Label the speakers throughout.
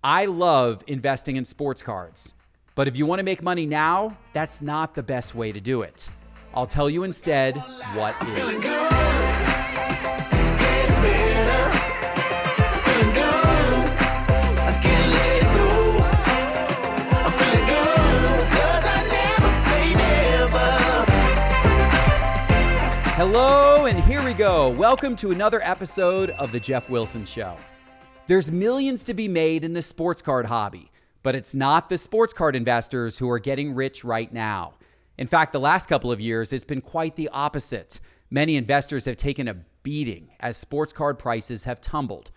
Speaker 1: I love investing in sports cards, but if you want to make money now, that's not the best way to do it. I'll tell you instead what is. Hello, and here we go. Welcome to another episode of The Geoff Wilson Show. There's millions to be made in the sports card hobby, but it's not the sports card investors who are getting rich right now. In fact, the last couple of years, it's been quite the opposite. Many investors have taken a beating as sports card prices have tumbled.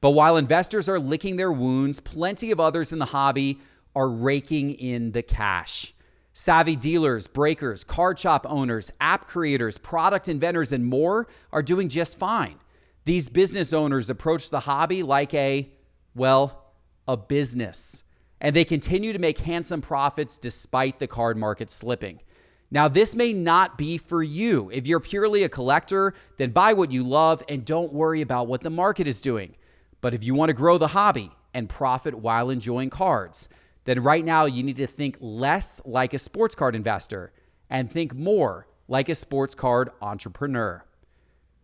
Speaker 1: But while investors are licking their wounds, plenty of others in the hobby are raking in the cash. Savvy dealers, breakers, card shop owners, app creators, product inventors, and more are doing just fine. These business owners approach the hobby like a business. And they continue to make handsome profits despite the card market slipping. Now, this may not be for you. If you're purely a collector, then buy what you love and don't worry about what the market is doing. But if you want to grow the hobby and profit while enjoying cards, then right now you need to think less like a sports card investor and think more like a sports card entrepreneur.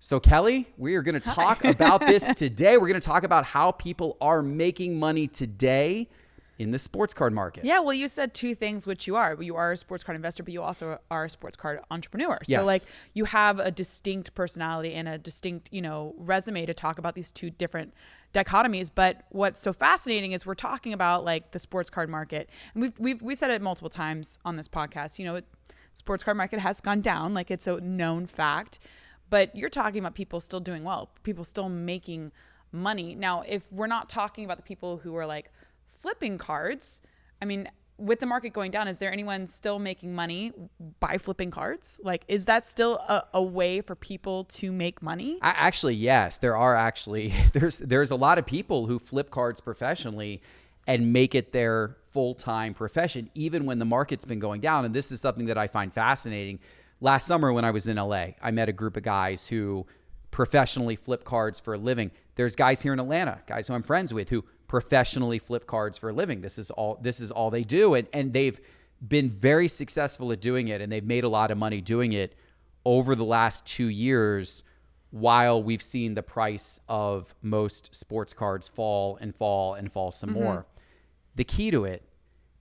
Speaker 1: So Kelly, we are going to talk about this today. We're going to talk about how people are making money today in the sports card market.
Speaker 2: Yeah, well, you said two things, which you are. You are a sports card investor, but you also are a sports card entrepreneur. So
Speaker 1: Yes.
Speaker 2: like you have a distinct personality and a distinct, resume to talk about these two different dichotomies. But what's so fascinating is we're talking about like the sports card market. And we've said it multiple times on this podcast. Sports card market has gone down, like it's a known fact. But you're talking about people still doing well, people still making money. Now, if we're not talking about the people who are like flipping cards, I mean, with the market going down, is there anyone still making money by flipping cards? Like, is that still a way for people to make money?
Speaker 1: Actually, yes, there are actually. There's a lot of people who flip cards professionally and make it their full-time profession, even when the market's been going down. And this is something that I find fascinating. Last summer when I was in LA, I met a group of guys who professionally flip cards for a living. There's guys here in Atlanta, guys who I'm friends with, who professionally flip cards for a living. This is all they do. And they've been very successful at doing it. And they've made a lot of money doing it over the last 2 years, while we've seen the price of most sports cards fall and fall and fall some more. The key to it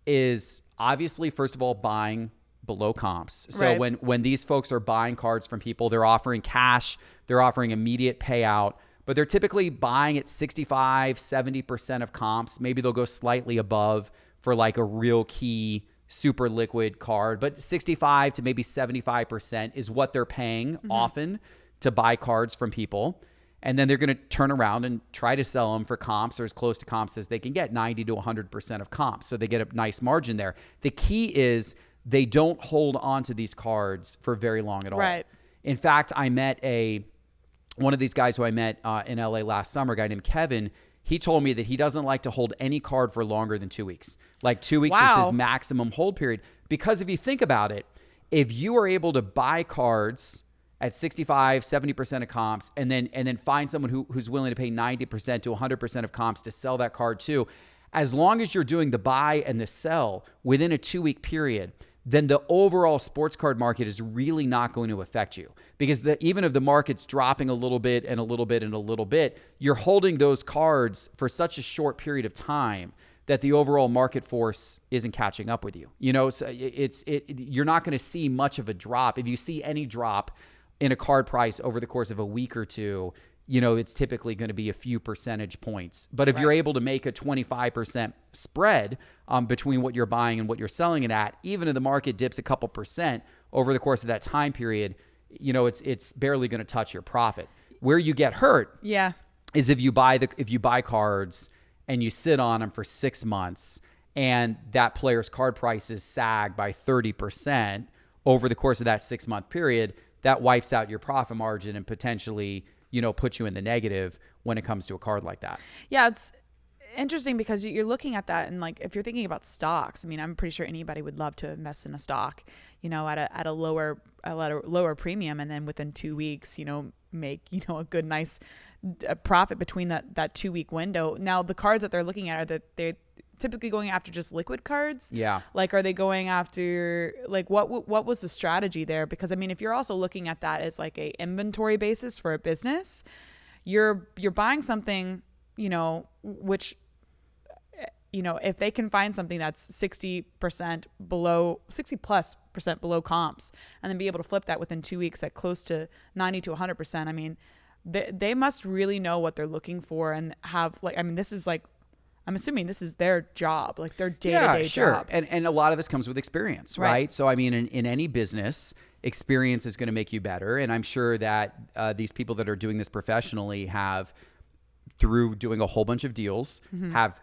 Speaker 1: is obviously, first of all, buying below comps. So
Speaker 2: Right.
Speaker 1: when these folks are buying cards from people, they're offering cash, they're offering immediate payout, but they're typically buying at 65, 70% of comps. Maybe they'll go slightly above for like a real key super liquid card, but 65 to maybe 75% is what they're paying often to buy cards from people. And then they're going to turn around and try to sell them for comps or as close to comps as they can get, 90 to 100% of comps. So they get a nice margin there. The key is they don't hold on to these cards for very long at all.
Speaker 2: Right.
Speaker 1: In fact, I met one of these guys who I met in LA last summer, a guy named Kevin. He told me that he doesn't like to hold any card for longer than 2 weeks. Like 2 weeks is his maximum hold period. Because if you think about it, if you are able to buy cards at 65, 70% of comps and then find someone who's willing to pay 90% to 100% of comps to sell that card too, as long as you're doing the buy and the sell within a 2 week period, then the overall sports card market is really not going to affect you. Because even if the market's dropping a little bit and a little bit and a little bit, you're holding those cards for such a short period of time that the overall market force isn't catching up with you. So you're not going to see much of a drop. If you see any drop in a card price over the course of a week or two, it's typically going to be a few percentage points. But if you're able to make a 25% spread between what you're buying and what you're selling it at, even if the market dips a couple percent over the course of that time period, it's barely going to touch your profit. Where you get hurt is if you buy cards and you sit on them for 6 months and that player's card prices sag by 30% over the course of that 6 month period, that wipes out your profit margin and potentially put you in the negative when it comes to a card like that.
Speaker 2: Yeah, it's interesting because you're looking at that, and like if you're thinking about stocks, I mean, I'm pretty sure anybody would love to invest in a stock, at a lower premium, and then within 2 weeks, make a good nice profit between that 2 week window. Now the cards that they're looking at, are that they're typically going after just liquid cards?
Speaker 1: Yeah.
Speaker 2: Like, are they going after, like, what was the strategy there? Because I mean, if you're also looking at that as like a inventory basis for a business, you're buying something, which, if they can find something that's 60% below, 60+% below comps, and then be able to flip that within 2 weeks at close to 90 to 100%, I mean, they must really know what they're looking for and have, like, I mean, this is like, I'm assuming this is their job, like their day-to-day job.
Speaker 1: And a lot of this comes with experience, right? So, I mean, in any business, experience is going to make you better. And I'm sure that these people that are doing this professionally have, through doing a whole bunch of deals, have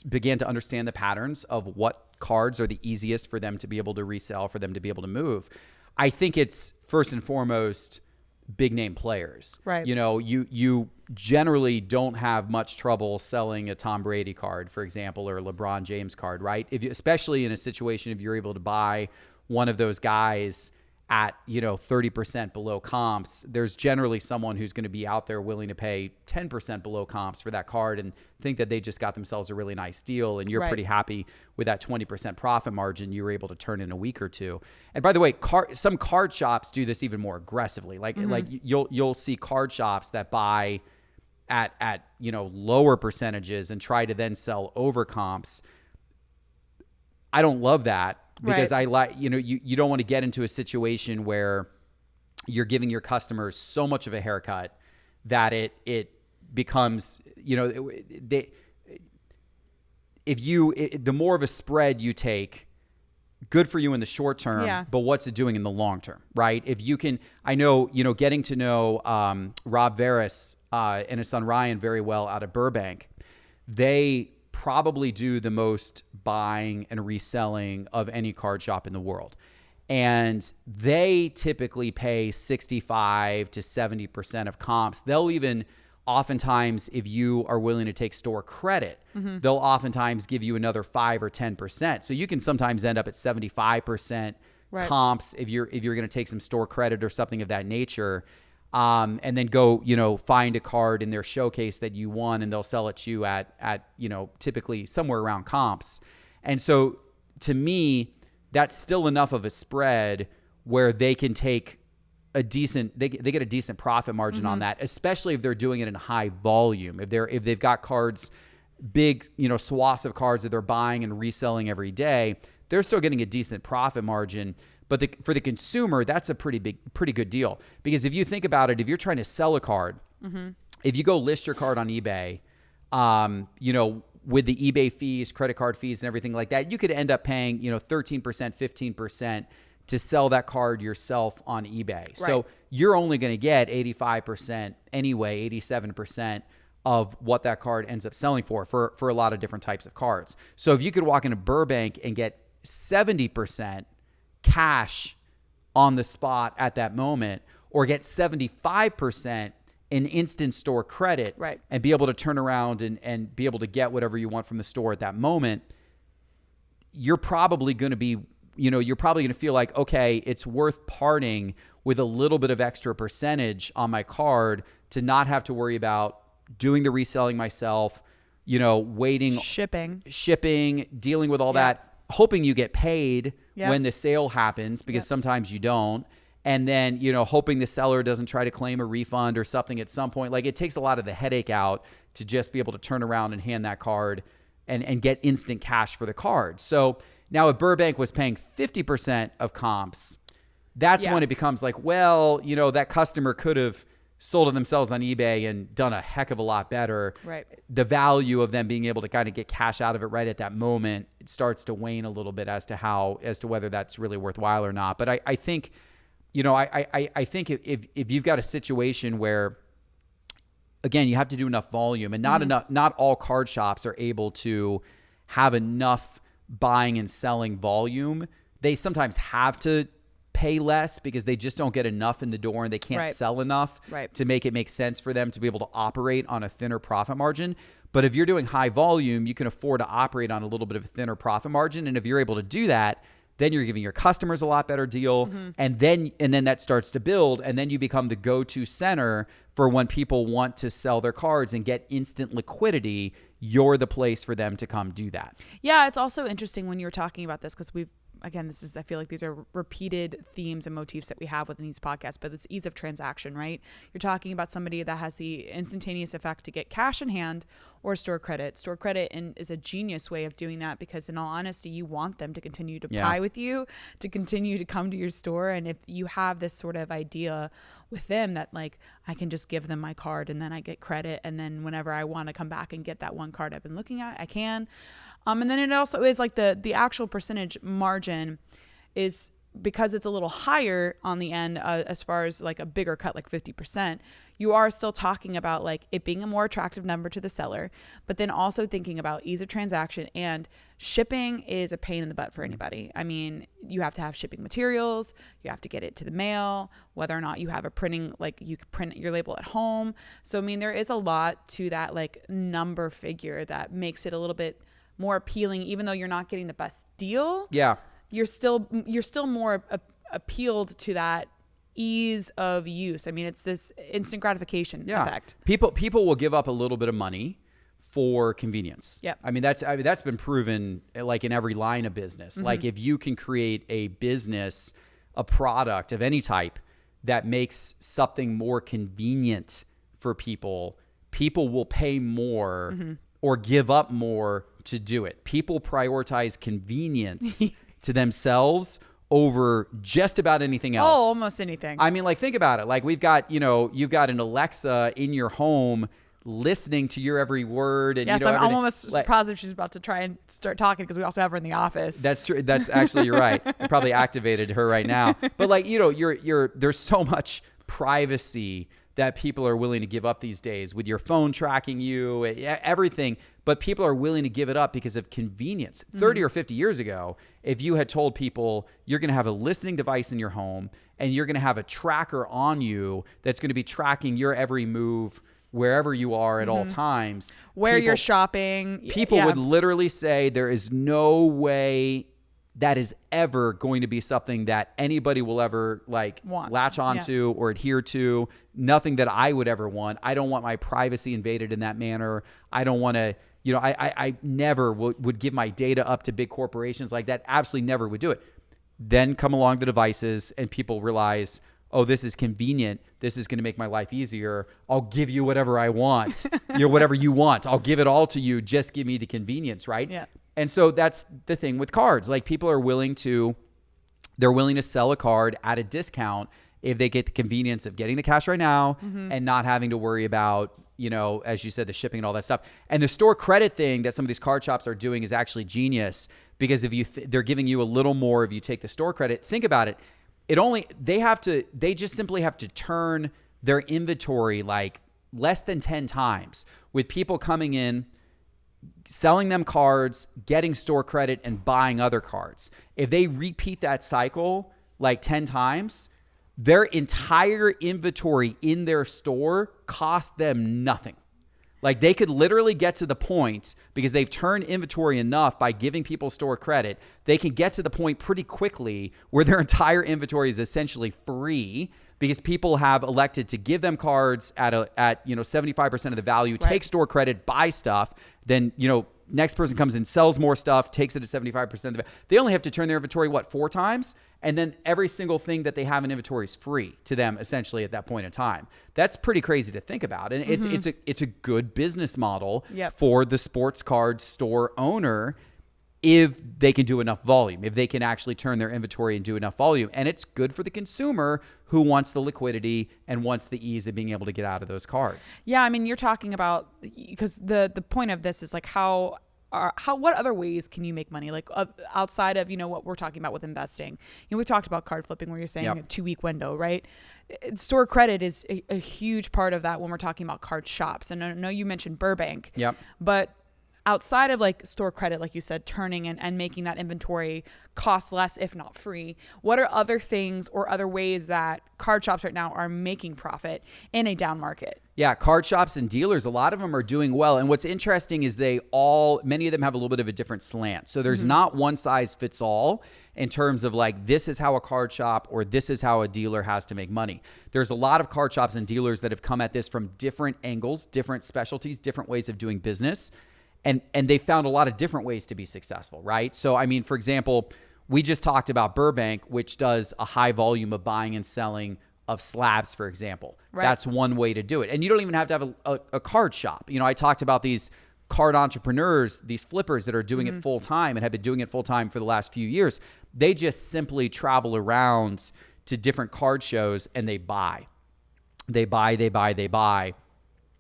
Speaker 1: began to understand the patterns of what cards are the easiest for them to be able to resell, for them to be able to move. I think it's first and foremost big name players.
Speaker 2: Right.
Speaker 1: You generally don't have much trouble selling a Tom Brady card, for example, or a LeBron James card, right? Especially in a situation if you're able to buy one of those guys at 30% below comps, there's generally someone who's going to be out there willing to pay 10% below comps for that card and think that they just got themselves a really nice deal, and you're pretty happy with that 20% profit margin you were able to turn in a week or two. And by the way, some card shops do this even more aggressively. Like you'll see card shops that buy at lower percentages and try to then sell over comps. I don't love that. Because I like, you don't want to get into a situation where you're giving your customers so much of a haircut that it becomes, the more of a spread you take, good for you in the short term, but what's it doing in the long term, right? If you can, I know, getting to know Rob Veras and his son Ryan very well out of Burbank, they probably do the most buying and reselling of any card shop in the world. And they typically pay 65 to 70% of comps. They'll even oftentimes, if you are willing to take store credit, they'll oftentimes give you another 5 or 10%. So you can sometimes end up at 75% comps if you're going to take some store credit or something of that nature. And then go, find a card in their showcase that you won, and they'll sell it to you at typically somewhere around comps. And so to me, that's still enough of a spread where they can take a decent, they get a decent profit margin on that, especially if they're doing it in high volume. If they've got cards, big, swaths of cards that they're buying and reselling every day, they're still getting a decent profit margin. But for the consumer, that's a pretty good deal. Because if you think about it, if you're trying to sell a card, if you go list your card on eBay, with the eBay fees, credit card fees, and everything like that, you could end up paying, 13%, 15% to sell that card yourself on eBay. Right. So you're only going to get 85% anyway, 87% of what that card ends up selling for a lot of different types of cards. So if you could walk into Burbank and get 70% cash on the spot at that moment, or get 75% in instant store credit, and be able to turn around and be able to get whatever you want from the store at that moment, you're probably going to be, you're probably going to feel like, okay, it's worth parting with a little bit of extra percentage on my card to not have to worry about doing the reselling myself, waiting, shipping, dealing with all that, hoping you get paid when the sale happens, because sometimes you don't. And then, hoping the seller doesn't try to claim a refund or something at some point. Like, it takes a lot of the headache out to just be able to turn around and hand that card and get instant cash for the card. So now if Burbank was paying 50% of comps, that's when it becomes like, well, that customer could have sold it themselves on eBay and done a heck of a lot better. Right. The value of them being able to kind of get cash out of it right at that moment, it starts to wane a little bit as to whether that's really worthwhile or not. But I think, I think if you've got a situation where, again, you have to do enough volume, and not all card shops are able to have enough buying and selling volume. They sometimes have to pay less because they just don't get enough in the door, and they can't sell enough to make it make sense for them to be able to operate on a thinner profit margin. But if you're doing high volume, you can afford to operate on a little bit of a thinner profit margin. And if you're able to do that, then you're giving your customers a lot better deal. And then that starts to build, and then you become the go-to center for when people want to sell their cards and get instant liquidity. You're the place for them to come do that.
Speaker 2: Yeah, it's also interesting when you were talking about this, because I feel like these are repeated themes and motifs that we have within these podcasts, but it's ease of transaction, right? You're talking about somebody that has the instantaneous effect to get cash in hand or store credit. Store credit is a genius way of doing that, because in all honesty, you want them to continue to buy with you, to continue to come to your store. And if you have this sort of idea with them that like, I can just give them my card and then I get credit, and then whenever I want to come back and get that one card I've been looking at, I can. And then it also is like the actual percentage margin is, because it's a little higher on the end as far as like a bigger cut, like 50%, you are still talking about like it being a more attractive number to the seller, but then also thinking about ease of transaction, and shipping is a pain in the butt for anybody. I mean, you have to have shipping materials, you have to get it to the mail, whether or not you have a printing, like you could print your label at home. So, I mean, there is a lot to that like number figure that makes it a little bit more appealing, even though you're not getting the best deal.
Speaker 1: Yeah.
Speaker 2: You're still more appealed to that ease of use. I mean, it's this instant gratification effect.
Speaker 1: People will give up a little bit of money for convenience.
Speaker 2: Yep.
Speaker 1: I mean, that's been proven like in every line of business. Like if you can create a business, a product of any type that makes something more convenient for people, people will pay more or give up more to do it. People prioritize convenience to themselves over just about anything else.
Speaker 2: Oh, almost anything.
Speaker 1: I mean, like, think about it. Like, we've got, you've got an Alexa in your home listening to your every word. And,
Speaker 2: yes, I'm almost positive she's about to try and start talking, because we also have her in the office.
Speaker 1: That's true. That's actually, you're right. I probably activated her right now. But like, there's so much privacy that people are willing to give up these days with your phone tracking you, everything. But people are willing to give it up because of convenience. 30 or 50 years ago, if you had told people you're going to have a listening device in your home and you're going to have a tracker on you that's going to be tracking your every move wherever you are at all times.
Speaker 2: Where you're shopping.
Speaker 1: People would literally say there is no way that is ever going to be something that anybody will ever latch onto or adhere to. Nothing that I would ever want. I don't want my privacy invaded in that manner. I don't want to, I never would give my data up to big corporations like that. Absolutely never would do it. Then come along the devices and people realize, oh, this is convenient. This is going to make my life easier. I'll give you whatever I want, whatever you want. I'll give it all to you. Just give me the convenience, right?
Speaker 2: Yeah.
Speaker 1: And so that's the thing with cards. Like, people are willing to sell a card at a discount if they get the convenience of getting the cash right now and not having to worry about, as you said, the shipping and all that stuff. And the store credit thing that some of these card shops are doing is actually genius, because if they're giving you a little more if you take the store credit. Think about it. They just simply have to turn their inventory like less than 10 times, with people coming in, selling them cards, getting store credit, and buying other cards. If they repeat that cycle like 10 times, their entire inventory in their store cost them nothing. Like, they could literally get to the point, because they've turned inventory enough by giving people store credit, they can get to the point pretty quickly where their entire inventory is essentially free, because people have elected to give them cards at 75% of the value, take store credit, buy stuff, then next person comes in, sells more stuff, takes it at 75% of the value. They only have to turn their inventory 4 times, and then every single thing that they have in inventory is free to them essentially at that point in time. That's pretty crazy to think about, and it's a good business model for the sports card store owner, if they can do enough volume, if they can actually turn their inventory and do enough volume. And it's good for the consumer who wants the liquidity and wants the ease of being able to get out of those cards.
Speaker 2: Yeah, I mean, you're talking about, because the point of this is like what other ways can you make money, like outside of what we're talking about with investing? We talked about card flipping, where you're saying a 2-week window, right? Store credit is a huge part of that when we're talking about card shops. And I know you mentioned Burbank, but outside of like store credit, like you said, turning and making that inventory cost less, if not free, what are other things or other ways that card shops right now are making profit in a down market?
Speaker 1: Yeah, card shops and dealers, a lot of them are doing well. And what's interesting is many of them have a little bit of a different slant. So there's not one size fits all in terms of like, this is how a card shop or this is how a dealer has to make money. There's a lot of card shops and dealers that have come at this from different angles, different specialties, different ways of doing business. And they found a lot of different ways to be successful, right? So, I mean, for example, we just talked about Burbank, which does a high volume of buying and selling of slabs, for example. Right. That's one way to do it. And you don't even have to have a card shop. You know, I talked about these card entrepreneurs, these flippers that are doing it full time and have been doing it full time for the last few years. They just simply travel around to different card shows and they buy.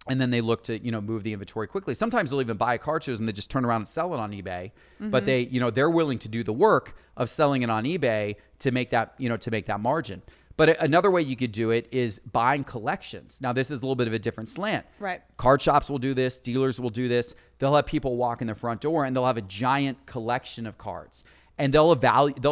Speaker 1: And then they look to, move the inventory quickly. Sometimes they'll even buy card shows and they just turn around and sell it on eBay. But they're willing to do the work of selling it on eBay to make that margin. But another way you could do it is buying collections. Now, this is a little bit of a different slant.
Speaker 2: Right.
Speaker 1: Card shops will do this. Dealers will do this. They'll have people walk in the front door and they'll have a giant collection of cards. And they'll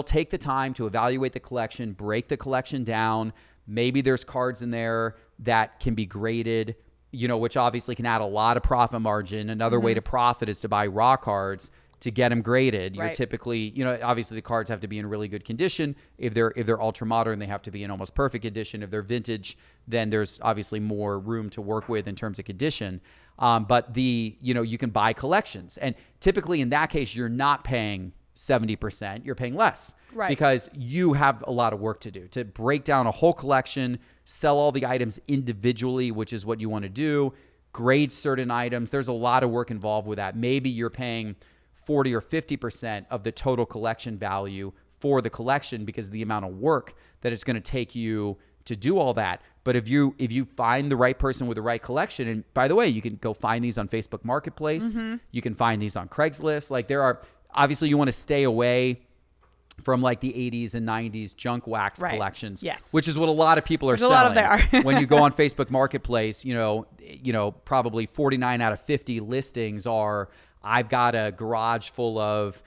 Speaker 1: take the time to evaluate the collection, break the collection down. Maybe there's cards in there that can be graded, which obviously can add a lot of profit margin. Another way to profit is to buy raw cards to get them graded. You're typically, obviously the cards have to be in really good condition. If they're ultra modern, they have to be in almost perfect condition. If they're vintage, then there's obviously more room to work with in terms of condition. But you can buy collections. And typically in that case, you're not paying 70%, you're paying less. Right. Because you have a lot of work to do to break down a whole collection, sell all the items individually, which is what you want to do, grade certain items. There's a lot of work involved with that. Maybe you're paying 40 or 50% of the total collection value for the collection because of the amount of work that it's going to take you to do all that. But if you find the right person with the right collection, and by the way, you can go find these on Facebook Marketplace. You can find these on Craigslist. Like obviously you want to stay away from like the 80s and 90s junk wax collections, which is what a lot of people are selling.
Speaker 2: A lot of they are.
Speaker 1: When you go on Facebook Marketplace, probably 49 out of 50 listings are, I've got a garage full of,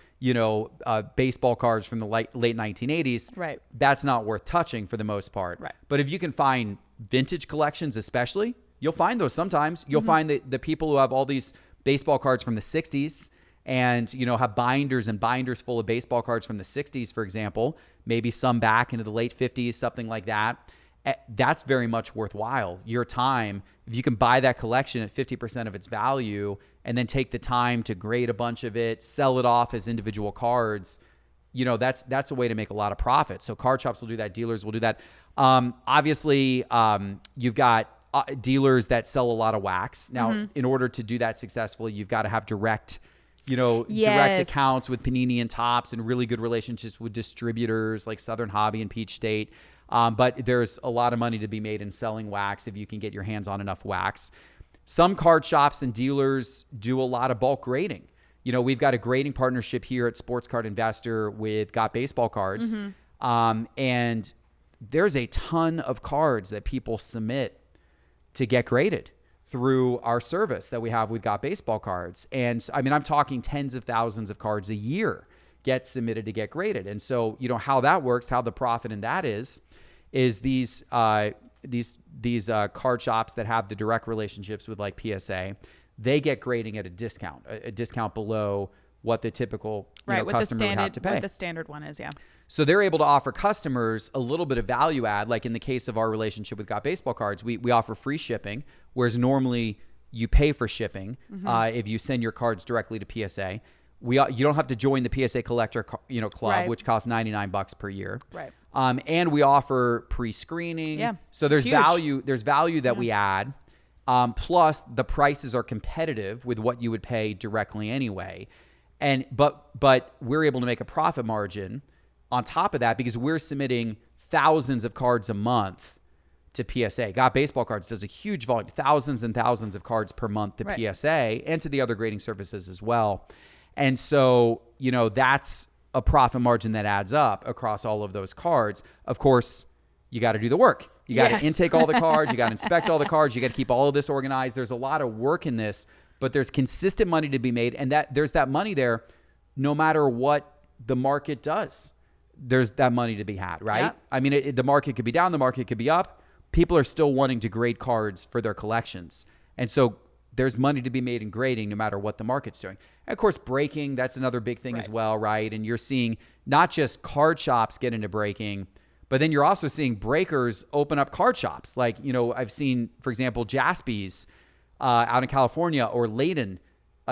Speaker 1: baseball cards from the late 1980s.
Speaker 2: Right.
Speaker 1: That's not worth touching for the most part. Right. But if you can find vintage collections, especially, you'll find those sometimes. You'll find the people who have all these baseball cards from the 60s and, have binders and binders full of baseball cards from the 60s, for example, maybe some back into the late 50s, something like that. That's very much worthwhile. Your time, if you can buy that collection at 50% of its value and then take the time to grade a bunch of it, sell it off as individual cards, that's a way to make a lot of profit. So card shops will do that. Dealers will do that. Obviously, you've got dealers that sell a lot of wax. Now, in order to do that successfully, you've got to have direct accounts with Panini and Topps and really good relationships with distributors like Southern Hobby and Peach State. But there's a lot of money to be made in selling wax if you can get your hands on enough wax. Some card shops and dealers do a lot of bulk grading. We've got a grading partnership here at Sports Card Investor with Got Baseball Cards. And there's a ton of cards that people submit to get graded through our service that we have with Got Baseball Cards. And I mean, I'm talking tens of thousands of cards a year get submitted to get graded. And so, how that works, how the profit in that is these card shops that have the direct relationships with like PSA, they get grading at a discount below what the typical customer would have to pay.
Speaker 2: What the standard one is, yeah.
Speaker 1: So they're able to offer customers a little bit of value add. Like in the case of our relationship with Got Baseball Cards, we offer free shipping, whereas normally you pay for shipping if you send your cards directly to PSA. You don't have to join the PSA Collector Club, which costs $99 per year.
Speaker 2: Right.
Speaker 1: And we offer pre-screening.
Speaker 2: Yeah.
Speaker 1: So there's value. There's value that we add. Plus the prices are competitive with what you would pay directly anyway. But we're able to make a profit margin on top of that because we're submitting thousands of cards a month to PSA. Got Baseball Cards does a huge volume, thousands and thousands of cards per month to PSA and to the other grading services as well. And so, that's a profit margin that adds up across all of those cards. Of course, you got to do the work. You got to intake all the cards. You got to inspect all the cards. You got to keep all of this organized. There's a lot of work in this, but there's consistent money to be made. And there's that money there no matter what the market does. There's that money to be had, right? Yep. I mean, the market could be down, the market could be up, people are still wanting to grade cards for their collections. And so there's money to be made in grading no matter what the market's doing. And of course, breaking, that's another big thing as well, right? And you're seeing not just card shops get into breaking, but then you're also seeing breakers open up card shops. Like, I've seen, for example, Jaspy's out in California, or Layden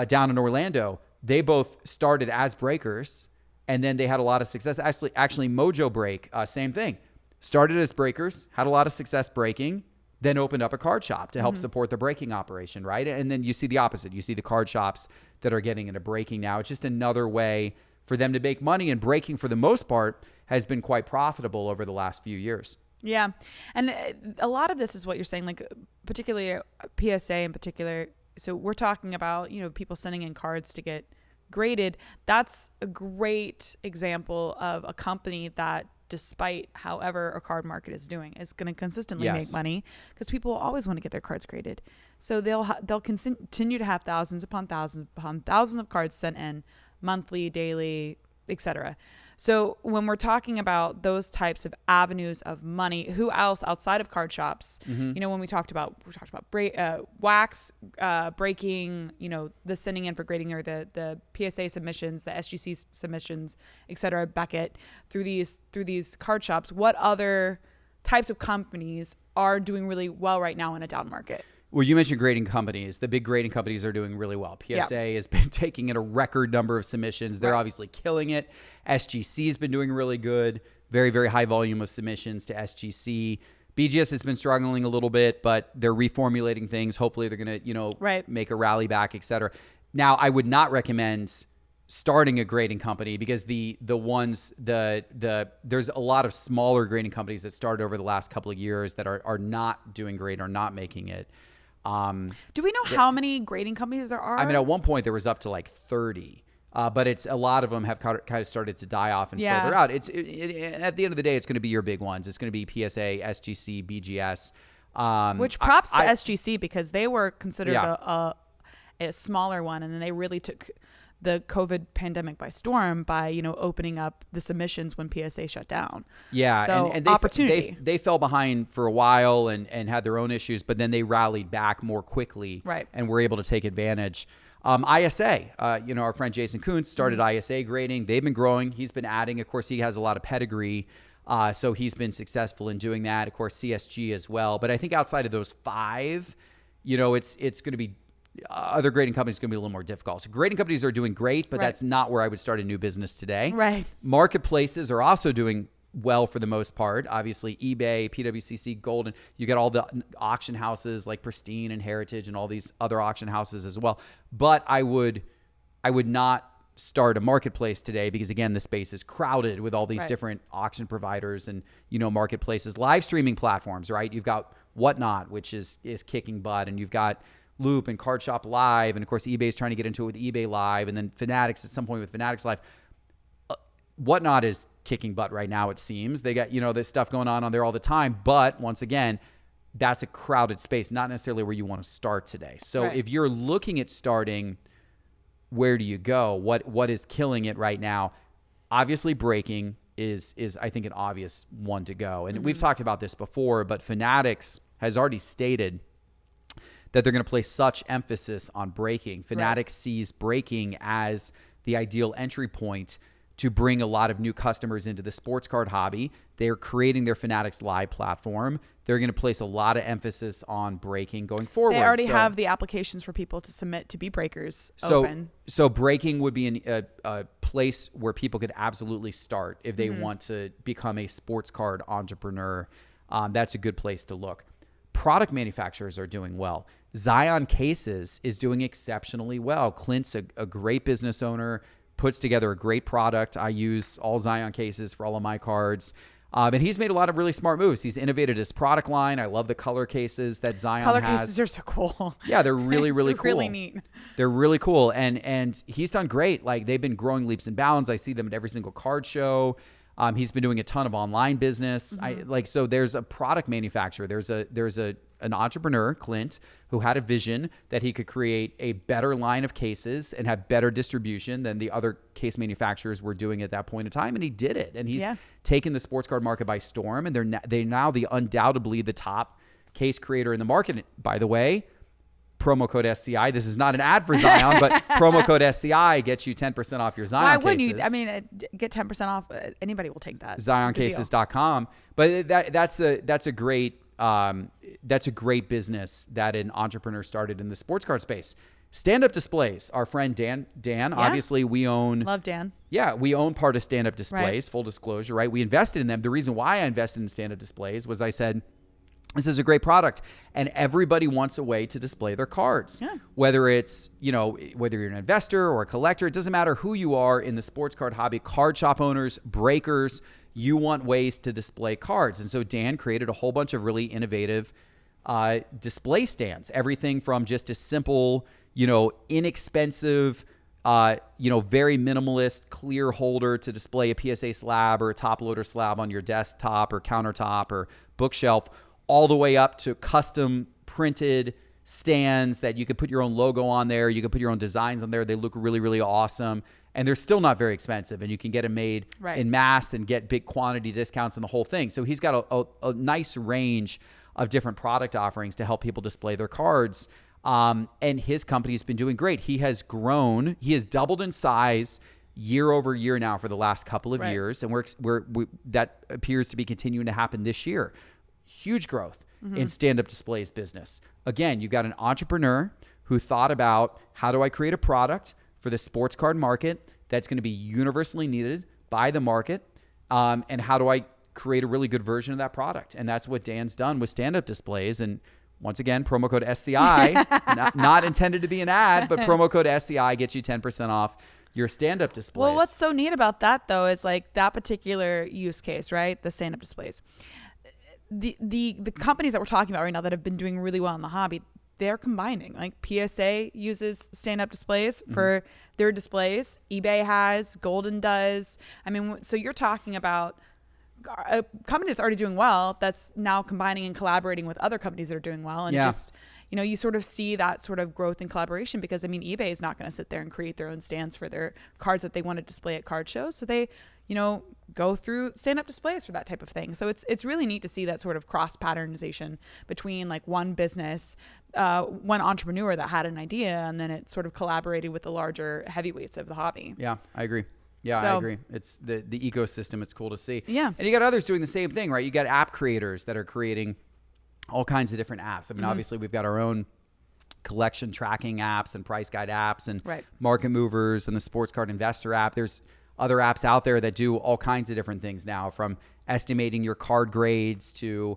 Speaker 1: down in Orlando. They both started as breakers, and then they had a lot of success. Actually, Mojo Break, same thing. Started as breakers, had a lot of success breaking, then opened up a card shop to help support the breaking operation, right? And then you see the opposite. You see the card shops that are getting into breaking now. It's just another way for them to make money, and breaking, for the most part, has been quite profitable over the last few years.
Speaker 2: Yeah. And a lot of this is what you're saying, like particularly PSA in particular. So we're talking about, people sending in cards to get graded. That's a great example of a company that, despite however a card market is doing, is going to consistently make money, because people always want to get their cards graded. So they'll continue to have thousands upon thousands of cards sent in monthly, daily, etc. So when we're talking about those types of avenues of money, who else outside of card shops? When we talked about wax breaking, the sending in for grading, or the PSA submissions, the SGC submissions, etc. Beckett through these card shops. What other types of companies are doing really well right now in a down market?
Speaker 1: Well, you mentioned grading companies. The big grading companies are doing really well. PSA has been taking in a record number of submissions. They're obviously killing it. SGC has been doing really good. Very, very high volume of submissions to SGC. BGS has been struggling a little bit, but they're reformulating things. Hopefully they're going to, make a rally back, et cetera. Now, I would not recommend starting a grading company, because there's a lot of smaller grading companies that started over the last couple of years that are not doing great, or not making it.
Speaker 2: Do we know how many grading companies there are?
Speaker 1: I mean, at one point there was up to like 30, but a lot of them have kind of started to die off and filter out. At the end of the day, it's going to be your big ones. It's going to be PSA, SGC, BGS.
Speaker 2: Which props to SGC, because they were considered a smaller one, and then they really took the COVID pandemic by storm by, opening up the submissions when PSA shut down. Yeah. So and opportunity.
Speaker 1: They fell behind for a while and had their own issues, but then they rallied back more quickly and were able to take advantage. ISA, our friend Jason Kuntz started ISA grading. They've been growing. He's been adding. Of course, he has a lot of pedigree. So he's been successful in doing that. Of course, CSG as well. But I think outside of those five, it's going to be, other grading companies are going to be a little more difficult. So grading companies are doing great, but that's not where I would start a new business today.
Speaker 2: Right.
Speaker 1: Marketplaces are also doing well for the most part. Obviously, eBay, PWCC, Golden. You got all the auction houses like Pristine and Heritage and all these other auction houses as well. But I would not start a marketplace today, because again, the space is crowded with all these different auction providers and marketplaces, live streaming platforms. Right. You've got Whatnot, which is kicking butt, and you've got Loop and Card Shop Live, and of course eBay's trying to get into it with eBay Live, and then Fanatics at some point with Fanatics Live. Whatnot is kicking butt right now, it seems. They got this stuff going on there all the time, but once again, that's a crowded space, not necessarily where you want to start today. So if you're looking at starting, where do you go? What is killing it right now? Obviously, breaking is I think an obvious one to go, and we've talked about this before, but Fanatics has already stated that they're going to place such emphasis on breaking. Fanatics sees breaking as the ideal entry point to bring a lot of new customers into the sports card hobby. They're creating their Fanatics Live platform. They're going to place a lot of emphasis on breaking going forward.
Speaker 2: They already have the applications for people to submit to be breakers open.
Speaker 1: So breaking would be a place where people could absolutely start if they want to become a sports card entrepreneur. That's a good place to look. Product manufacturers are doing well. Zion Cases is doing exceptionally well. Clint's a great business owner, puts together a great product. I use all Zion Cases for all of my cards. And he's made a lot of really smart moves. He's innovated his product line. I love the color cases that Zion has.
Speaker 2: Color cases are so cool.
Speaker 1: Yeah, they're really, really cool.
Speaker 2: Really neat.
Speaker 1: They're really cool. And he's done great. Like, they've been growing leaps and bounds. I see them at every single card show. He's been doing a ton of online business. So there's a product manufacturer. There's a an entrepreneur, Clint, who had a vision that he could create a better line of cases and have better distribution than the other case manufacturers were doing at that point in time. And he did it. And he's taken the sports card market by storm. And they're now undoubtedly the top case creator in the market. And by the way, promo code SCI. This is not an ad for Zion, but promo code SCI gets you 10% off your Zion cases. Why wouldn't you?
Speaker 2: I mean, get 10% off. Anybody will take that.
Speaker 1: ZionCases.com. But that's a great business that an entrepreneur started in the sports card space. Stand-up displays. Our friend Dan, obviously we own.
Speaker 2: Love Dan.
Speaker 1: Yeah, we own part of stand-up displays. Full disclosure, right? We invested in them. The reason why I invested in stand-up displays was I said, this is a great product, and everybody wants a way to display their cards. Yeah. Whether it's, whether you're an investor or a collector, it doesn't matter who you are in the sports card hobby, card shop owners, breakers, you want ways to display cards. And so Dan created a whole bunch of really innovative display stands, everything from just a simple, inexpensive, very minimalist clear holder to display a PSA slab or a top loader slab on your desktop or countertop or bookshelf, all the way up to custom printed stands that you could put your own logo on there. You can put your own designs on there. They look really, really awesome. And they're still not very expensive. And you can get them made in mass and get big quantity discounts and the whole thing. So he's got a nice range of different product offerings to help people display their cards. And his company has been doing great. He has grown. He has doubled in size year over year now for the last couple of years. And that appears to be continuing to happen this year. Huge growth in stand-up displays business. Again, you've got an entrepreneur who thought about, how do I create a product for the sports card market that's going to be universally needed by the market? And how do I create a really good version of that product? And that's what Dan's done with stand-up displays. And once again, promo code SCI, not intended to be an ad, but promo code SCI gets you 10% off your stand-up displays.
Speaker 2: Well, what's so neat about that, though, is like that particular use case, right? The stand-up displays. The companies that we're talking about right now that have been doing really well in the hobby, they're combining. Like PSA uses stand-up displays for their displays. eBay has, Golden does. I mean, so you're talking about a company that's already doing well that's now combining and collaborating with other companies that are doing well. And just, you sort of see that sort of growth and collaboration because, I mean, eBay is not going to sit there and create their own stands for their cards that they want to display at card shows. So they, go through stand-up displays for that type of thing. So it's really neat to see that sort of cross-patternization between like one business, one entrepreneur that had an idea, and then it sort of collaborated with the larger heavyweights of the hobby.
Speaker 1: Yeah, I agree. Yeah, I agree. It's the ecosystem. It's cool to see.
Speaker 2: Yeah.
Speaker 1: And you got others doing the same thing, right? You got app creators that are creating all kinds of different apps. I mean, obviously we've got our own collection tracking apps and price guide apps and market movers and the sports card investor app. There's other apps out there that do all kinds of different things now, from estimating your card grades to,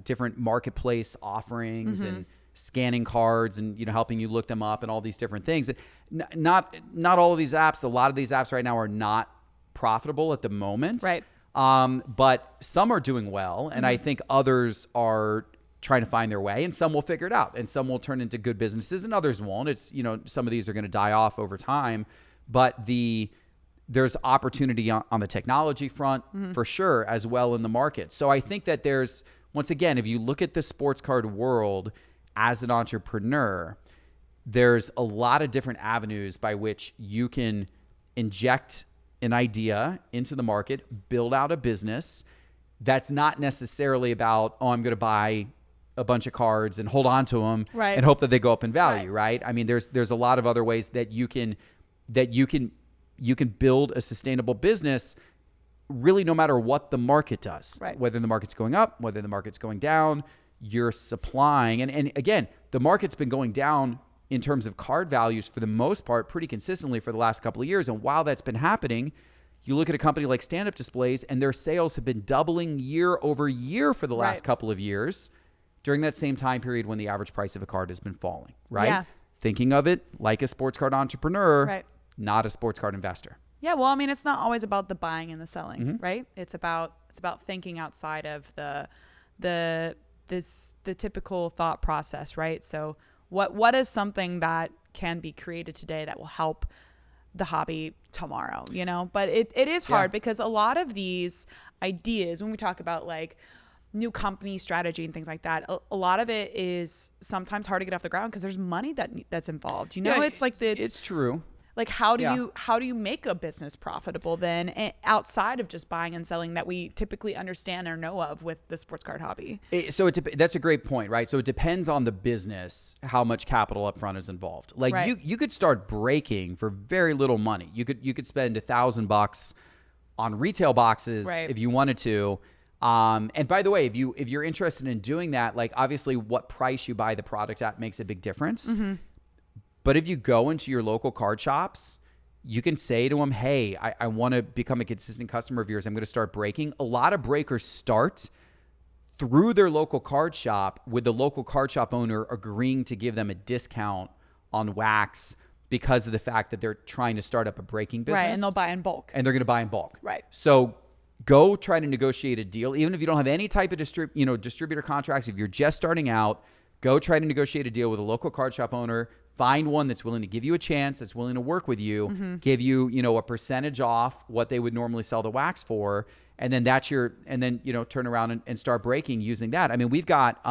Speaker 1: different marketplace offerings and scanning cards and, helping you look them up and all these different things. Not all of these apps, a lot of these apps right now are not profitable at the moment.
Speaker 2: Right.
Speaker 1: But some are doing well. And I think others are trying to find their way, and some will figure it out, and some will turn into good businesses and others won't. It's, some of these are going to die off over time. But there's opportunity on the technology front for sure, as well in the market. So I think that there's, once again, if you look at the sports card world as an entrepreneur, there's a lot of different avenues by which you can inject an idea into the market, build out a business that's not necessarily about, I'm going to buy a bunch of cards and hold on to them and hope that they go up in value, right? I mean, there's a lot of other ways that you can build a sustainable business, really, no matter what the market does, whether the market's going up, whether the market's going down, you're supplying. And again, the market's been going down in terms of card values for the most part pretty consistently for the last couple of years. And while that's been happening, you look at a company like Stand Up Displays and their sales have been doubling year over year for the last couple of years during that same time period when the average price of a card has been falling, right? Yeah. Thinking of it like a sports card entrepreneur, not a sports card investor.
Speaker 2: Yeah, well, I mean, it's not always about the buying and the selling, right? It's about thinking outside of the typical thought process, right? So what is something that can be created today that will help the hobby tomorrow, But it is hard because a lot of these ideas, when we talk about like new company strategy and things like that, a lot of it is sometimes hard to get off the ground because there's money that's involved. It's like
Speaker 1: it's true.
Speaker 2: Like how do you make a business profitable then outside of just buying and selling that we typically understand or know of with the sports card hobby?
Speaker 1: That's a great point, right? So it depends on the business how much capital up front is involved. Like you could start breaking for very little money. You could spend $1,000 on retail boxes if you wanted to. And by the way, if you're interested in doing that, like obviously what price you buy the product at makes a big difference. Mm-hmm. But if you go into your local card shops, you can say to them, hey, I want to become a consistent customer of yours. I'm going to start breaking. A lot of breakers start through their local card shop with the local card shop owner agreeing to give them a discount on wax because of the fact that they're trying to start up a breaking business.
Speaker 2: Right, and they'll buy in bulk.
Speaker 1: And they're going to buy in bulk.
Speaker 2: Right.
Speaker 1: So go try to negotiate a deal. Even if you don't have any type of distributor contracts, if you're just starting out, go try to negotiate a deal with a local card shop owner. Find one that's willing to give you a chance, that's willing to work with you, give you, a percentage off what they would normally sell the wax for. And then turn around and start breaking using that. I mean, we've got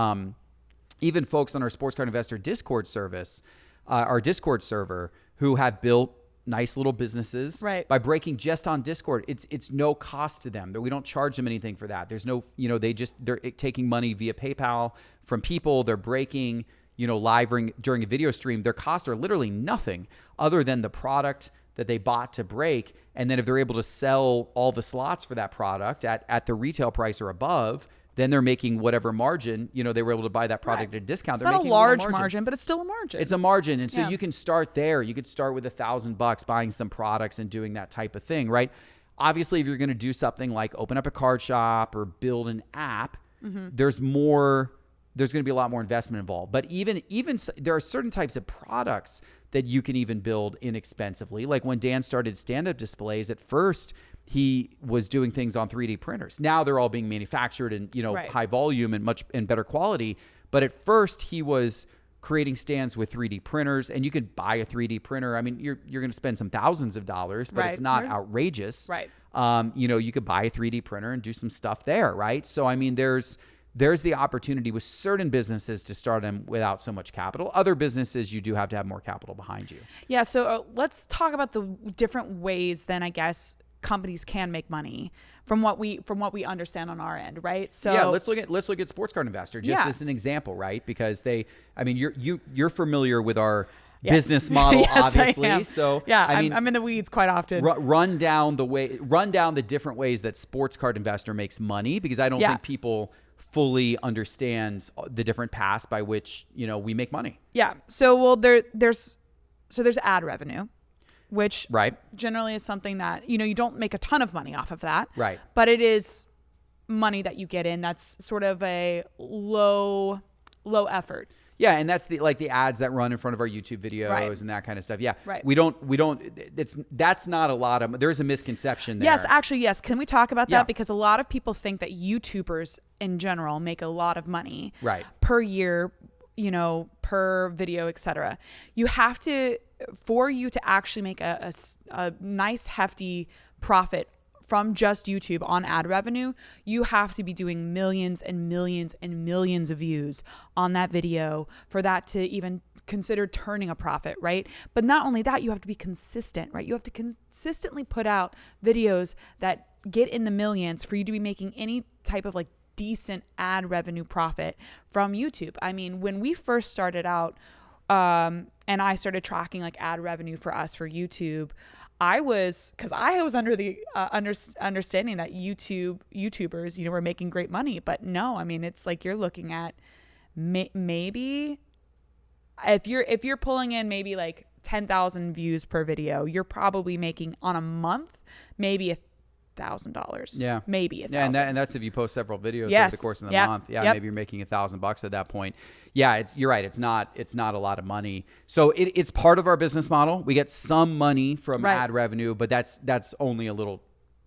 Speaker 1: even folks on our Sports Card Investor Discord service, our Discord server, who have built nice little businesses by breaking just on Discord. It's no cost to them. We don't charge them anything for that. There's no, they're taking money via PayPal from people. They're breaking, live during a video stream. Their costs are literally nothing other than the product that they bought to break. And then if they're able to sell all the slots for that product at the retail price or above, then they're making whatever margin, they were able to buy that product at a discount.
Speaker 2: It's not a large margin, but it's still a margin.
Speaker 1: It's a margin. And so you can start there. You could start with $1,000 buying some products and doing that type of thing, right? Obviously, if you're going to do something like open up a card shop or build an app, there's going to be a lot more investment involved. But even there are certain types of products that you can even build inexpensively. Like when Dan started stand-up displays, at first he was doing things on 3D printers. Now they're all being manufactured in high volume and much and better quality. But at first he was creating stands with 3D printers, and you could buy a 3D printer. I mean, you're going to spend some thousands of dollars, but it's not outrageous.
Speaker 2: Right.
Speaker 1: You could buy a 3D printer and do some stuff there, right? So I mean, there's the opportunity with certain businesses to start them without so much capital. Other businesses, you do have to have more capital behind you.
Speaker 2: Yeah. So let's talk about the different ways then, I guess, companies can make money from what we understand on our end, right? So
Speaker 1: yeah, let's look at Sports Card Investor just as an example, right? Because you're familiar with our business model, obviously.
Speaker 2: I am.
Speaker 1: So
Speaker 2: yeah, I'm in the weeds quite often.
Speaker 1: Run down the different ways that Sports Card Investor makes money, because I don't think people fully understand the different paths by which we make money.
Speaker 2: Yeah. So there's ad revenue, which generally is something that you don't make a ton of money off of that.
Speaker 1: Right.
Speaker 2: But it is money that you get in. That's sort of a low effort.
Speaker 1: Yeah, and that's the ads that run in front of our YouTube videos and that kind of stuff. Yeah,
Speaker 2: right.
Speaker 1: We don't. That's not a lot of. There's a misconception there.
Speaker 2: Yes, actually, yes. Can we talk about that? Because a lot of people think that YouTubers in general make a lot of money per year, per video, etc. You have to, for you to actually make a nice hefty profit from just YouTube on ad revenue, you have to be doing millions and millions and millions of views on that video for that to even consider turning a profit, right? But not only that, you have to be consistent, right? You have to consistently put out videos that get in the millions for you to be making any type of decent ad revenue profit from YouTube. I mean, when we first started out, and I started tracking ad revenue for us for YouTube, I was under the understanding that YouTubers, were making great money, but no, I mean, it's you're looking at maybe if you're pulling in maybe 10,000 views per video, you're probably making on a month maybe $1,000.
Speaker 1: Yeah,
Speaker 2: maybe $1,000.
Speaker 1: Yeah, and that's if you post several videos over the course of the month. Yeah, maybe you're making $1,000 at that point. Yeah, you're right. It's not a lot of money. So it's part of our business model. We get some money from ad revenue, but that's only a little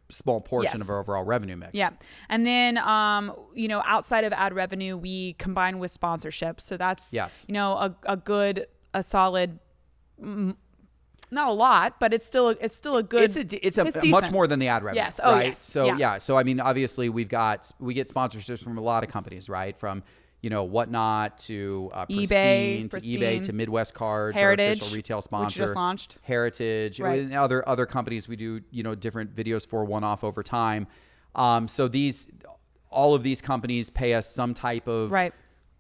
Speaker 1: small portion of our overall revenue mix.
Speaker 2: Yeah, and then outside of ad revenue, we combine with sponsorship. So that's a solid not a lot, but it's still a good.
Speaker 1: It's much more than the ad revenue.
Speaker 2: Yes. Oh,
Speaker 1: right?
Speaker 2: yes.
Speaker 1: So yeah. So I mean, obviously we get sponsorships from a lot of companies, right? From Whatnot to Pristine, to eBay to Midwest Cards,
Speaker 2: Heritage,
Speaker 1: our official retail sponsor,
Speaker 2: which just launched.
Speaker 1: Heritage,
Speaker 2: right.
Speaker 1: And other companies we do different videos for one-off over time. So all of these companies pay us some type of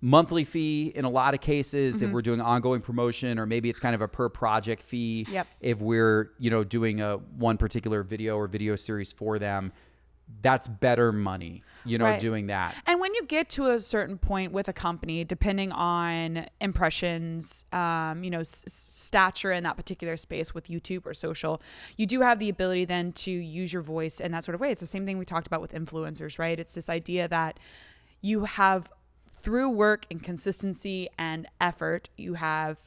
Speaker 1: monthly fee in a lot of cases if we're doing ongoing promotion, or maybe it's kind of a per project fee if we're doing one particular video or video series for them. That's better money, doing that.
Speaker 2: And when you get to a certain point with a company, depending on impressions, stature in that particular space with YouTube or social, you do have the ability then to use your voice in that sort of way. It's the same thing we talked about with influencers, right? It's this idea that you have, through work and consistency and effort, you have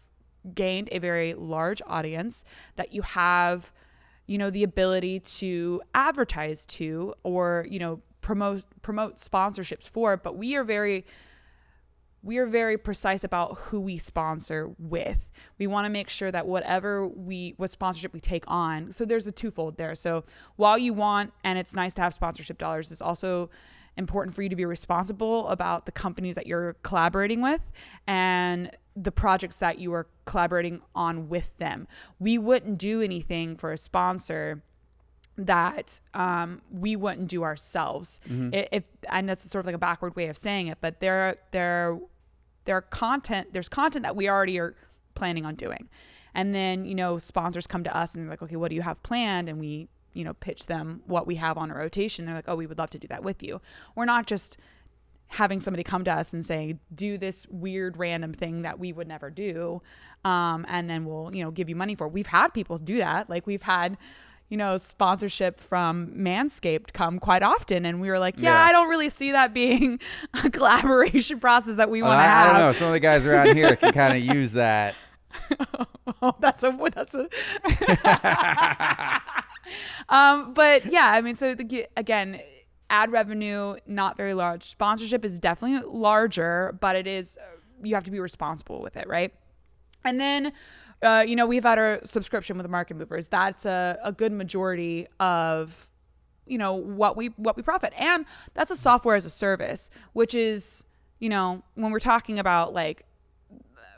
Speaker 2: gained a very large audience that you have the ability to advertise to, or, promote sponsorships for. But we are very precise about who we sponsor with. We want to make sure that what sponsorship we take on. So there's a twofold there. So while you want, and it's nice to have sponsorship dollars, it's also important for you to be responsible about the companies that you're collaborating with and the projects that you are collaborating on with them. We wouldn't do anything for a sponsor that we wouldn't do ourselves. And that's sort of like a backward way of saying it, but there's content that we already are planning on doing. And then, sponsors come to us and they're like, okay, what do you have planned? And we pitch them what we have on a rotation. They're like, oh, we would love to do that with you. We're not just having somebody come to us and say, do this weird random thing that we would never do. And then we'll, give you money for it. We've had people do that. Like we've had, sponsorship from Manscaped come quite often. And we were like, I don't really see that being a collaboration process that we want to have.
Speaker 1: I don't know. Some of the guys around here can kind of use that.
Speaker 2: That's a but yeah, I mean, so again, ad revenue, not very large. Sponsorship is definitely larger, but it is, you have to be responsible with it, right? And then, we've had our subscription with the Market Movers. That's a good majority of, what we profit. And that's a software as a service, which is, when we're talking about like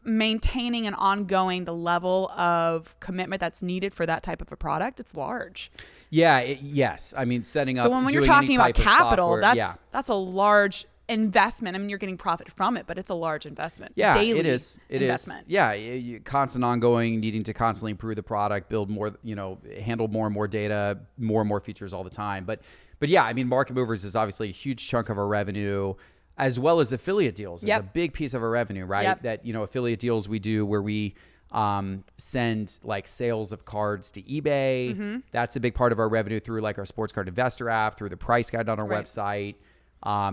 Speaker 2: maintaining and ongoing the level of commitment that's needed for that type of a product, it's large.
Speaker 1: Yeah. Yes. I mean, setting up.
Speaker 2: So when you're talking about capital, that's a large investment. I mean, you're getting profit from it, but it's a large investment.
Speaker 1: Yeah,
Speaker 2: daily
Speaker 1: it is. It investment. Is. Yeah. Constant ongoing, needing to constantly improve the product, build more, handle more and more data, more and more features all the time. But yeah, I mean, Market Movers is obviously a huge chunk of our revenue, as well as affiliate deals. It's a big piece of our revenue, right? That, affiliate deals we do where we send like sales of cards to eBay. That's a big part of our revenue through like our sports card investor app, through the price guide on our website,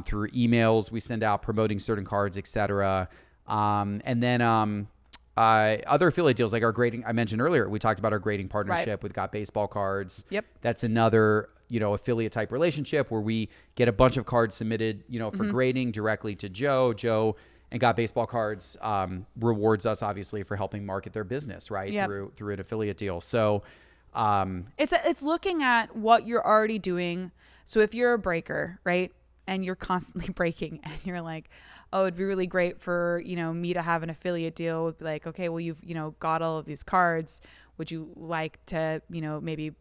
Speaker 1: through emails we send out promoting certain cards, etc. And then other affiliate deals like our grading. I mentioned earlier, we talked about our grading partnership with Got Baseball Cards. That's another affiliate type relationship where we get a bunch of cards submitted, for grading directly to Joe and Got Baseball Cards rewards us obviously for helping market their business, right? Through an affiliate deal. So
Speaker 2: it's looking at what you're already doing. So if you're a breaker, right, and you're constantly breaking and you're like, oh, it'd be really great for, me to have an affiliate deal with like, okay, well, you've, got all of these cards. Would you like to, maybe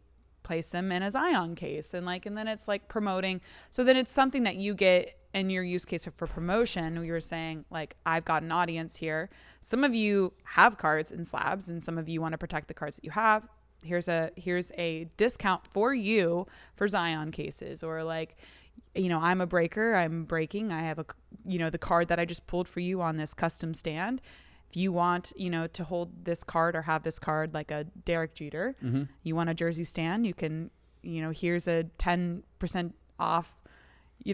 Speaker 2: place them in a Zion case? And then it's like promoting. So then it's something that you get in your use case for promotion. We were saying like, I've got an audience here. Some of you have cards in slabs and some of you want to protect the cards that you have. Here's a discount for you for Zion cases, or like, I'm a breaker, I'm breaking. I have the card that I just pulled for you on this custom stand. If you want, to hold this card or have this card like a Derek Jeter, you want a jersey stand, you can, here's a 10% off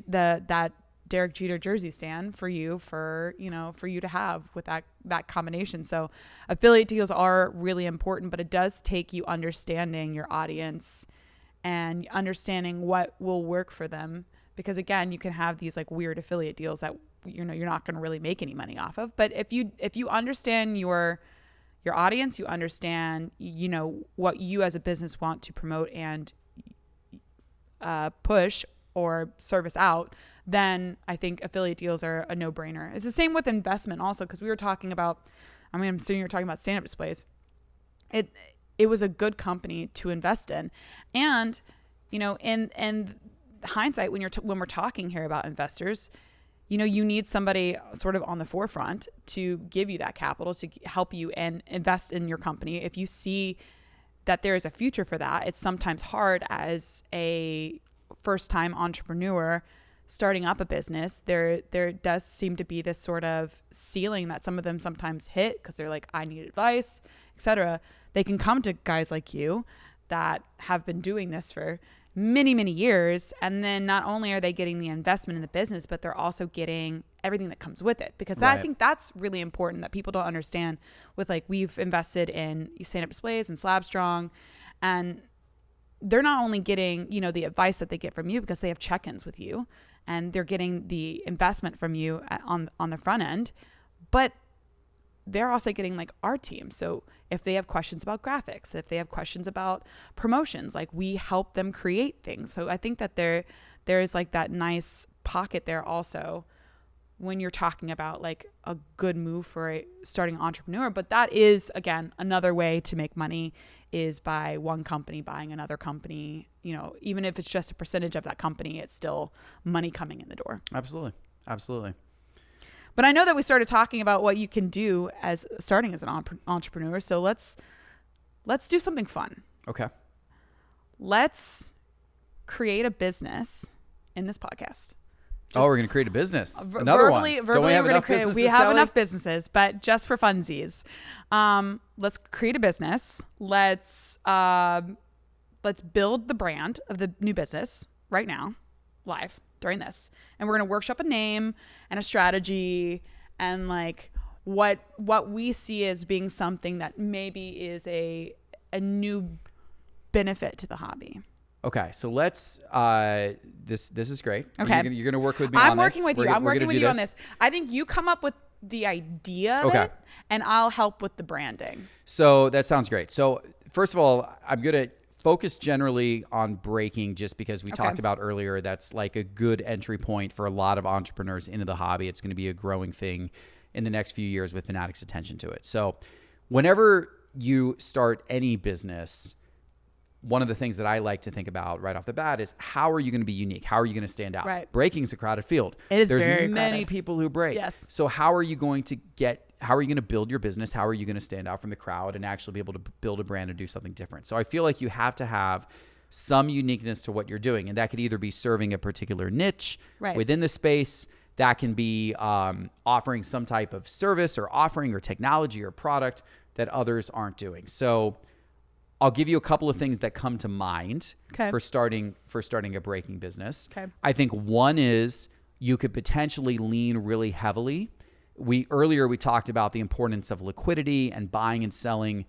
Speaker 2: that Derek Jeter jersey stand for you for you to have with that combination. So affiliate deals are really important, but it does take you understanding your audience and understanding what will work for them. Because again, you can have these like weird affiliate deals that you're not going to really make any money off of. But if you understand your your audience, you understand, what you as a business want to promote and push or service out, then I think affiliate deals are a no-brainer. It's the same with investment also, because we were talking about, I'm sitting here talking about stand-up displays. It was a good company to invest in. And, in hindsight, when we're talking here about investors, you need somebody sort of on the forefront to give you that capital to help you and invest in your company. If you see that there is a future for that, it's sometimes hard as a first-time entrepreneur starting up a business. There does seem to be this sort of ceiling that some of them sometimes hit because they're like, I need advice, etc. They can come to guys like you that have been doing this for many, many years. And then not only are they getting the investment in the business, but they're also getting everything that comes with it. Because I think that's really important that people don't understand with, like, we've invested in stand-up displays and Slab Strong, and they're not only getting, the advice that they get from you because they have check-ins with you and they're getting the investment from you on the front end, but they're also getting like our team. So if they have questions about graphics, if they have questions about promotions, like we help them create things. So I think that there is like that nice pocket there also when you're talking about like a good move for a starting entrepreneur. But that is, again, another way to make money is by one company buying another company. Even if it's just a percentage of that company, it's still money coming in the door.
Speaker 1: Absolutely. Absolutely.
Speaker 2: But I know that we started talking about what you can do as starting as an entrepreneur. So let's do something fun.
Speaker 1: Okay.
Speaker 2: Let's create a business in this podcast.
Speaker 1: We're going to create a business. Another one.
Speaker 2: Verbally, we're going to create. We have enough businesses, but just for funsies. Let's create a business. Let's build the brand of the new business right now, live during this, and we're going to workshop a name and a strategy and like what we see as being something that maybe is a new benefit to the hobby.
Speaker 1: Okay, so let's. This is great.
Speaker 2: Okay,
Speaker 1: you're gonna work with me. I'm
Speaker 2: working with you. I'm working with you on this. I think you come up with the idea of it, and I'll help with the branding.
Speaker 1: So that sounds great. So first of all, I'm gonna focus generally on breaking, just because we talked about earlier. That's like a good entry point for a lot of entrepreneurs into the hobby. It's going to be a growing thing in the next few years with Fanatic's attention to it. So whenever you start any business, one of the things that I like to think about right off the bat is how are you going to be unique? How are you going to stand out?
Speaker 2: Right.
Speaker 1: Breaking's a crowded field.
Speaker 2: It is
Speaker 1: There's
Speaker 2: very
Speaker 1: many
Speaker 2: crowded.
Speaker 1: people who break.
Speaker 2: Yes.
Speaker 1: So how are you going to build your business? How are you going to stand out from the crowd and actually be able to build a brand and do something different? So I feel like you have to have some uniqueness to what you're doing. And that could either be serving a particular niche within the space. That can be offering some type of service or offering or technology or product that others aren't doing. So I'll give you a couple of things that come to mind for starting a breaking business. Okay. I think one is you could potentially lean really heavily. Earlier we talked about the importance of liquidity and buying and selling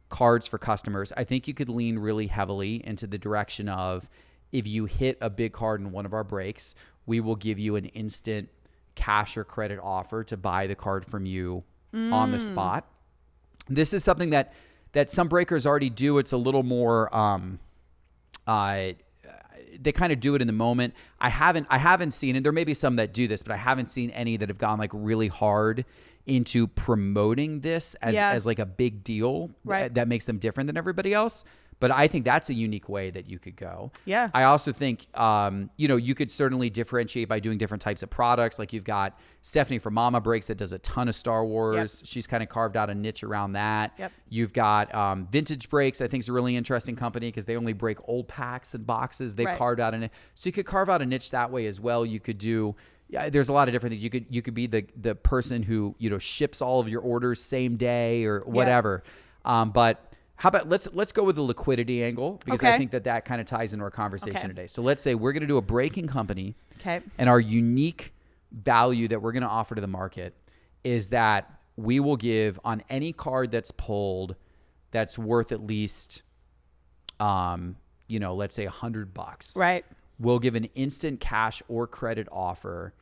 Speaker 1: cards for customers. I think you could lean really heavily into the direction of, if you hit a big card in one of our breaks, we will give you an instant cash or credit offer to buy the card from you on the spot. This is something that some breakers already do. It's a little more, they kind of do it in the moment. I haven't seen it. There may be some that do this, but I haven't seen any that have gone like really hard into promoting this as like a big deal that makes them different than everybody else. But I think that's a unique way that you could go. Yeah. I also think, you could certainly differentiate by doing different types of products. Like you've got Stephanie from Mama Breaks that does a ton of Star Wars. Yep. She's kind of carved out a niche around that. Yep. You've got Vintage Breaks. I think is a really interesting company because they only break old packs and boxes. They've carved out a niche. So you could carve out a niche that way as well. You could do... Yeah, there's a lot of different things. You could be the person who ships all of your orders same day or whatever. But how about let's go with the liquidity angle, because I think that kind of ties into our conversation today. So let's say we're going to do a breaking company, and our unique value that we're going to offer to the market is that we will give on any card that's pulled that's worth at least, let's say $100. Right. We'll give an instant cash or credit offer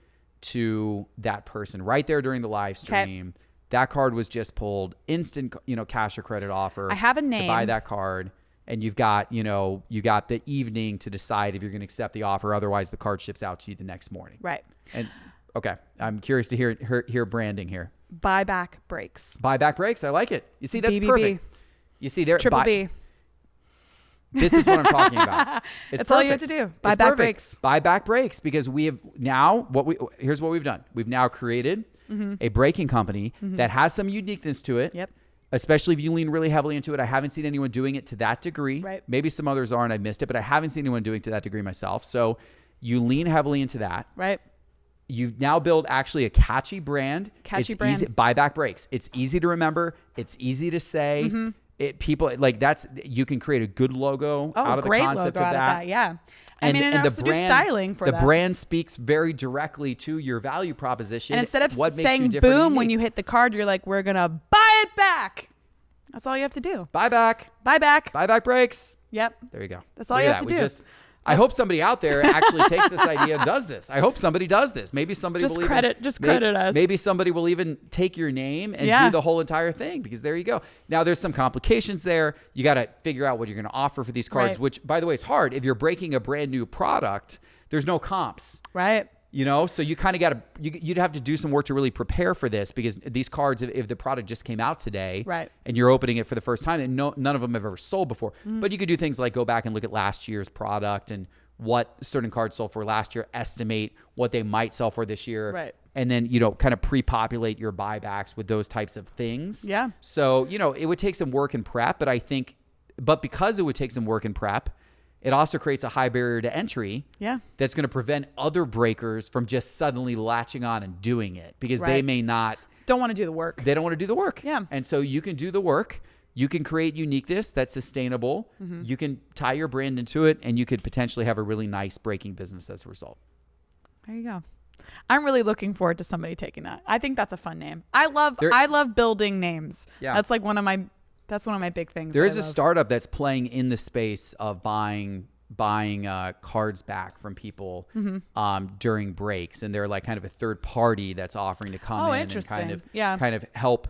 Speaker 1: to that person right there during the live stream that card was just pulled, instant, cash or credit offer.
Speaker 2: I have a
Speaker 1: to
Speaker 2: name.
Speaker 1: buy that card. And you've got, you got the evening to decide if you're going to accept the offer. Otherwise, the card ships out to you the next morning.
Speaker 2: Right.
Speaker 1: And okay, I'm curious to hear branding here.
Speaker 2: Buyback Breaks.
Speaker 1: Buyback Breaks. I like it. You see, that's
Speaker 2: BBB.
Speaker 1: perfect. You see, there.
Speaker 2: Triple B.
Speaker 1: This is what I'm talking about.
Speaker 2: That's all you have to do. Buyback Breaks.
Speaker 1: Buyback Breaks, because we have now here's what we've done. We've now created a breaking company that has some uniqueness to it.
Speaker 2: Yep.
Speaker 1: Especially if you lean really heavily into it. I haven't seen anyone doing it to that degree.
Speaker 2: Right.
Speaker 1: Maybe some others are and I missed it, but I haven't seen anyone doing it to that degree myself. So you lean heavily into that.
Speaker 2: Right.
Speaker 1: You've now built actually a catchy brand.
Speaker 2: Catchy brand.
Speaker 1: Easy, Buyback Breaks. It's easy to remember. It's easy to say. People like you can create a good logo out of the concept of that.
Speaker 2: Yeah. And also do styling for that.
Speaker 1: The brand speaks very directly to your value proposition.
Speaker 2: And instead of
Speaker 1: what makes
Speaker 2: saying
Speaker 1: you different
Speaker 2: boom when you hit the card, you're like, we're going to buy it back. That's all you have to do.
Speaker 1: Buyback Breaks.
Speaker 2: Yep.
Speaker 1: There you go.
Speaker 2: That's all you have to do.
Speaker 1: I hope somebody out there actually takes this idea and does this. I hope somebody does this. Maybe somebody will
Speaker 2: credit us.
Speaker 1: Maybe somebody will even take your name and do the whole entire thing, because there you go. Now there's some complications there. You got to figure out what you're going to offer for these cards, which by the way is hard. If you're breaking a brand new product, there's no comps.
Speaker 2: Right.
Speaker 1: So you kind of got to, you'd have to do some work to really prepare for this, because these cards, if the product just came out today,
Speaker 2: right,
Speaker 1: and you're opening it for the first time, and none of them have ever sold before, but you could do things like go back and look at last year's product and what certain cards sold for last year, estimate what they might sell for this year,
Speaker 2: right,
Speaker 1: and then kind of pre-populate your buybacks with those types of things.
Speaker 2: Yeah.
Speaker 1: So it would take some work and prep, but because it would take some work and prep, it also creates a high barrier to entry.
Speaker 2: Yeah.
Speaker 1: That's going to prevent other breakers from just suddenly latching on and doing it, because they may not.
Speaker 2: Don't want to do the work.
Speaker 1: They don't want to do the work.
Speaker 2: Yeah.
Speaker 1: And so you can do the work. You can create uniqueness that's sustainable. You can tie your brand into it, and you could potentially have a really nice breaking business as a result.
Speaker 2: There you go. I'm really looking forward to somebody taking that. I think that's a fun name. I love building names. Yeah. That's like one of my big things.
Speaker 1: There is a startup that's playing in the space of buying cards back from people during breaks, and they're like kind of a third party that's offering to come in and kind of help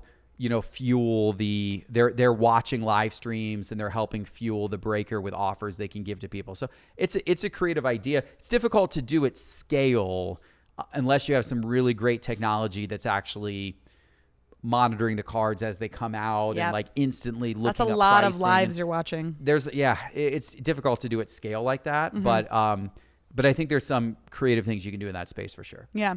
Speaker 1: fuel they're watching live streams, and they're helping fuel the breaker with offers they can give to people. So it's a creative idea. It's difficult to do at scale unless you have some really great technology that's actually monitoring the cards as they come out and like instantly looking up pricing.
Speaker 2: That's a lot of lives you're watching.
Speaker 1: It's difficult to do at scale like that, but I think there's some creative things you can do in that space for sure.
Speaker 2: Yeah.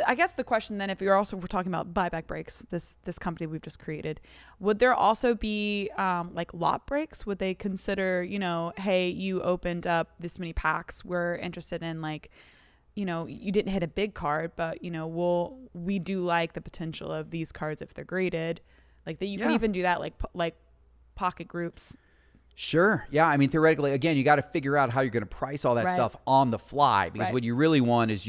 Speaker 2: I guess the question then, if we're talking about Buyback Breaks, this company we've just created, would there also be like lot breaks? Would they consider, hey, you opened up this many packs, we're interested in like, you didn't hit a big card, but we do like the potential of these cards if they're graded, like that. You can even do that like pocket groups.
Speaker 1: Sure. Yeah. I mean, theoretically, again, you got to figure out how you're going to price all that stuff on the fly, because what you really want is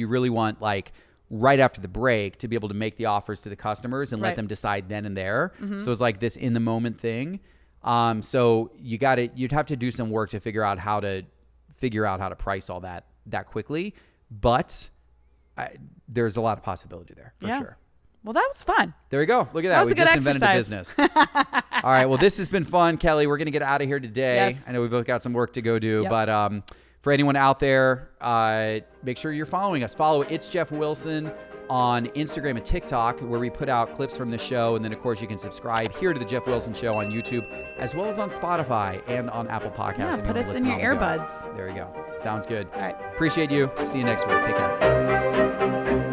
Speaker 1: like right after the break to be able to make the offers to the customers and let them decide then and there. So it's like this in the moment thing. So you'd have to do some work to figure out how to price all that quickly. But there's a lot of possibility there for sure.
Speaker 2: Well, that was fun.
Speaker 1: There you go. Look at that.
Speaker 2: Was
Speaker 1: we
Speaker 2: a good
Speaker 1: just
Speaker 2: exercise.
Speaker 1: Invented a business. All right. Well, this has been fun, Kelly. We're going to get out of here today.
Speaker 2: Yes.
Speaker 1: I know we both got some work to go do, but for anyone out there, make sure you're following us. Follow It's Geoff Wilson on Instagram and TikTok, where we put out clips from the show. And then, of course, you can subscribe here to The Geoff Wilson Show on YouTube, as well as on Spotify and on Apple Podcasts.
Speaker 2: Yeah, put us in your earbuds.
Speaker 1: There you go. Sounds good.
Speaker 2: All right.
Speaker 1: Appreciate you. See you next week. Take care.